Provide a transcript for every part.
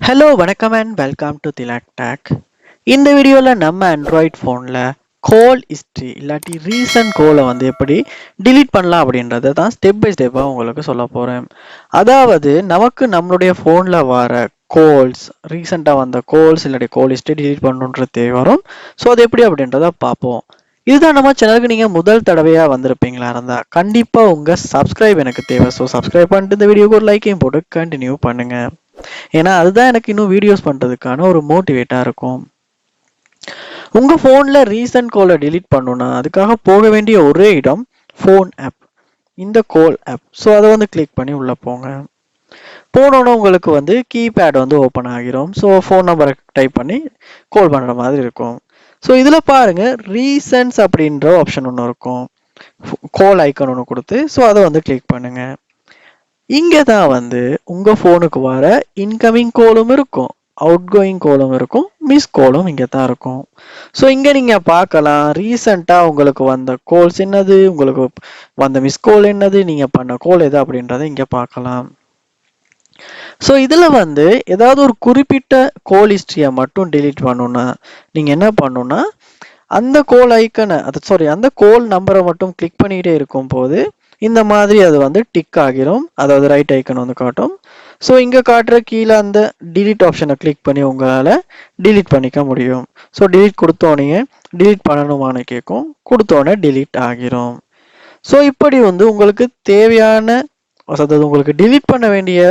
Hello வணக்கம் and welcome to Thilak take. இந்த வீடியோவில் நம்ம ஆண்ட்ராய்ட் ஃபோனில் கால் ஹிஸ்ட்ரி இல்லாட்டி ரீசன்ட் கோலை எப்படி டிலீட் பண்ணலாம் அப்படின்றத தான் ஸ்டெப் பை ஸ்டெப்பாக உங்களுக்கு சொல்ல போகிறேன். அதாவது நமக்கு நம்மளுடைய ஃபோனில் வர கோல்ஸ், ரீசெண்டாக வந்த கோல்ஸ் இல்லாட்டி கோல் ஹிஸ்ட்ரி டிலீட் பண்ணணுன்றது வரும். ஸோ அது எப்படி அப்படின்றத பார்ப்போம். இதுதான் நம்ம சேனலுக்கு நீங்கள் முதல் தடவையாக வந்திருப்பீங்களா இருந்தால் கண்டிப்பாக உங்கள் சப்ஸ்கிரைப் எனக்கு தேவை. ஸோ சப்ஸ்கிரைப் பண்ணிட்டு இந்த வீடியோக்கு ஒரு லைக்கையும் போட்டு கண்டினியூ பண்ணுங்கள். ஏன்னா அதுதான் எனக்கு இன்னும் வீடியோஸ் பண்ணுறதுக்கான ஒரு மோட்டிவேட்டாக இருக்கும். உங்கள் ஃபோனில் ரீசன்ட் கோலை டிலீட் பண்ணணும்னா அதுக்காக போக வேண்டிய ஒரே இடம் ஃபோன் ஆப், இந்த கோல் ஆப். ஸோ அதை கிளிக் பண்ணி உள்ளே போங்க. போனோன்னு உங்களுக்கு கீபேட் ஓப்பன் ஆகிரும். ஸோ ஃபோன் நம்பரை டைப் பண்ணி கால் பண்ணுற மாதிரி இருக்கும். ஸோ இதில் பாருங்கள் ரீசன்ட்ஸ் அப்படின்ற ஆப்ஷன் ஒன்று இருக்கும். கால் ஐக்கன் ஒன்று கொடுத்து ஸோ அதை கிளிக் பண்ணுங்கள். இங்கே தான் உங்கள் ஃபோனுக்கு வர இன்கமிங் கோலும் இருக்கும், அவுட் கோயிங் கோலும் இருக்கும், மிஸ் கோலும் இங்கே தான் இருக்கும். ஸோ இங்கே நீங்கள் பார்க்கலாம் ரீசண்டாக உங்களுக்கு வந்த கோல்ஸ் என்னது, உங்களுக்கு வந்த மிஸ் கோல் என்னது, நீங்கள் பண்ண கோல் எது அப்படின்றத இங்கே பார்க்கலாம். ஸோ இதில் ஏதாவது ஒரு குறிப்பிட்ட கோல் ஹிஸ்ட்ரியை மட்டும் டிலீட் பண்ணணுன்னா நீங்கள் என்ன பண்ணணுன்னா அந்த கோல் ஐக்கனை அந்த கோல் நம்பரை மட்டும் கிளிக் பண்ணிக்கிட்டே இருக்கும் போது இந்த மாதிரி அது டிக் ஆகிரும். அதாவது ரைட் ஐக்கன் காட்டும். ஸோ இங்கே காட்டுற கீழே அந்த டிலீட் ஆப்ஷனை கிளிக் பண்ணி உங்களால் டிலீட் பண்ணிக்க முடியும். ஸோ டிலீட் கொடுத்தோடனே டிலீட் பண்ணணுமான்னு கேட்கும், கொடுத்தோடனே டிலீட் ஆகிரும். ஸோ இப்படி உங்களுக்கு தேவையான, அதாவது உங்களுக்கு டிலீட் பண்ண வேண்டிய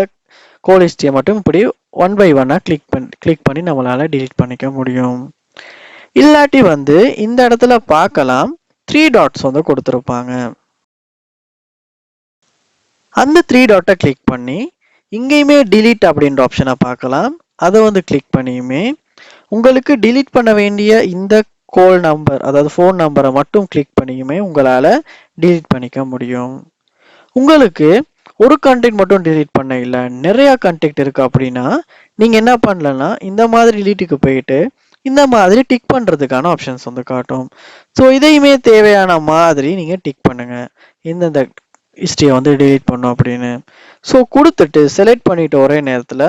கோல் ஹிஸ்ட்ரியை மட்டும் இப்படி ஒன் பை ஒன்னாக கிளிக் பண்ணி நம்மளால் டிலீட் பண்ணிக்க முடியும். இல்லாட்டி இந்த இடத்துல பார்க்கலாம் 3 டாட்ஸ் கொடுத்துருப்பாங்க. அந்த 3 டாட்டை கிளிக் பண்ணி இங்கேயுமே டிலீட் அப்படின்ற ஆப்ஷனை பார்க்கலாம். அதை கிளிக் பண்ணியுமே உங்களுக்கு டிலீட் பண்ண வேண்டிய இந்த கோல் நம்பர், அதாவது ஃபோன் நம்பரை மட்டும் கிளிக் பண்ணியுமே உங்களால் டிலீட் பண்ணிக்க முடியும். உங்களுக்கு ஒரு கண்டெக்ட் மட்டும் டிலீட் பண்ண இல்லை, நிறையா கண்டெக்ட் இருக்குது அப்படின்னா நீங்கள் என்ன பண்ணலன்னா இந்த மாதிரி டிலீட்டுக்கு போயிட்டு இந்த மாதிரி டிக் பண்ணுறதுக்கான ஆப்ஷன்ஸ் காட்டும். ஸோ இதையுமே தேவையான மாதிரி நீங்கள் டிக் பண்ணுங்கள், இந்தந்த ஹிஸ்ட்ரியை டிலீட் பண்ணும் அப்படின்னு. ஸோ கொடுத்துட்டு செலக்ட் பண்ணிட்டு ஒரே நேரத்தில்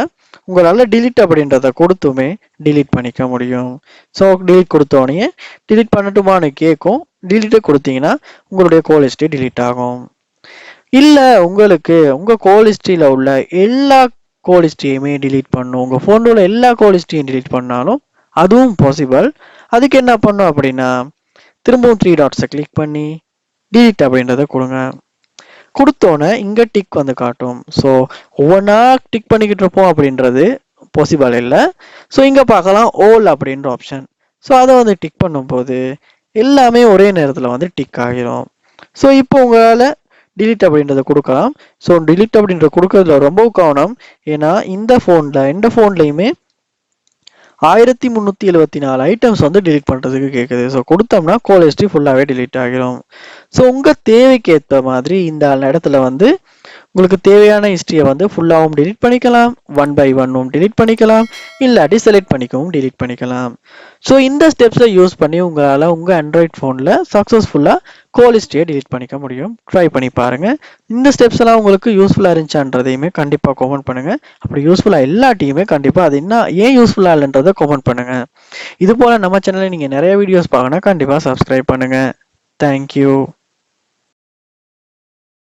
உங்களால் டிலீட் அப்படின்றத கொடுத்துமே டிலீட் பண்ணிக்க முடியும். ஸோ டிலீட் கொடுத்தோடனே டிலீட் பண்ணட்டுமான்னு கேட்கும். டிலீட்டை கொடுத்தீங்கன்னா உங்களுடைய கோல் ஹிஸ்ட்ரி டிலீட் ஆகும். இல்லை உங்களுக்கு உங்கள் கோல் ஹிஸ்ட்ரியில் உள்ள எல்லா கோல் ஹிஸ்ட்ரியுமே டிலீட் பண்ணும், உங்கள் ஃபோனில் உள்ள எல்லா கோல் ஹிஸ்ட்ரியும் டிலீட் பண்ணாலும் அதுவும் பாசிபிள். அதுக்கு என்ன பண்ணும் அப்படின்னா திரும்பவும் 3 டாட்ஸை கிளிக் பண்ணி டிலீட் அப்படின்றத கொடுங்க. கொடுத்தோன்னே இங்கே டிக் காட்டும். ஸோ ஒவ்வொன்றா டிக் பண்ணிக்கிட்டு இருப்போம் அப்படின்றது பாசிபிள் இல்லை. ஸோ இங்கே பார்க்கலாம் ஓல் அப்படின்ற ஆப்ஷன். ஸோ அதை டிக் பண்ணும்போது எல்லாமே ஒரே நேரத்தில் டிக் ஆகிரும். ஸோ இப்போ உங்களால் டிலீட் அப்படின்றத கொடுக்கலாம். ஸோ டிலீட் அப்படின்றத கொடுக்கறதுல ரொம்ப கவனம். ஏன்னா இந்த ஃபோன்லையுமே 1374 ஐட்டம்ஸ் டிலீட் பண்ணுறதுக்கு கேட்குது. ஸோ கொடுத்தோம்னா கோல் ஹிஸ்ட்ரி ஃபுல்லாகவே டிலீட் ஆகிரும். ஸோ உங்கள் தேவைக்கு ஏற்ற மாதிரி இந்த இடத்துல உங்களுக்கு தேவையான ஹிஸ்ட்ரியை ஃபுல்லாகவும் டிலீட் பண்ணிக்கலாம், ஒன் பை ஒன்னும் டிலீட் பண்ணிக்கலாம், இல்லாட்டி செலக்ட் பண்ணிக்கவும் டிலீட் பண்ணிக்கலாம். ஸோ இந்த ஸ்டெப்ஸை யூஸ் பண்ணி உங்களால் உங்கள் ஆண்ட்ராய்ட் ஃபோனில் சக்ஸஸ்ஃபுல்லாக கோல் ஹிஸ்ட்ரியை டிலீட் பண்ணிக்க முடியும். ட்ரை பண்ணி பாருங்கள். இந்த ஸ்டெப்ஸ் எல்லாம் உங்களுக்கு யூஸ்ஃபுல்லாக இருந்துச்சான்றதையுமே கண்டிப்பாக கமெண்ட் பண்ணுங்கள். அப்படி யூஸ்ஃபுல்லாக எல்லாத்தையுமே கண்டிப்பாக அது என்ன ஏன் யூஸ்ஃபுல்லாக இல்லைன்றதை கமெண்ட் பண்ணுங்கள். இது போல் நம்ம சேனலில் நீங்கள் நிறைய வீடியோஸ் பார்க்கணும், கண்டிப்பாக சப்ஸ்கிரைப் பண்ணுங்கள். தேங்க்யூ.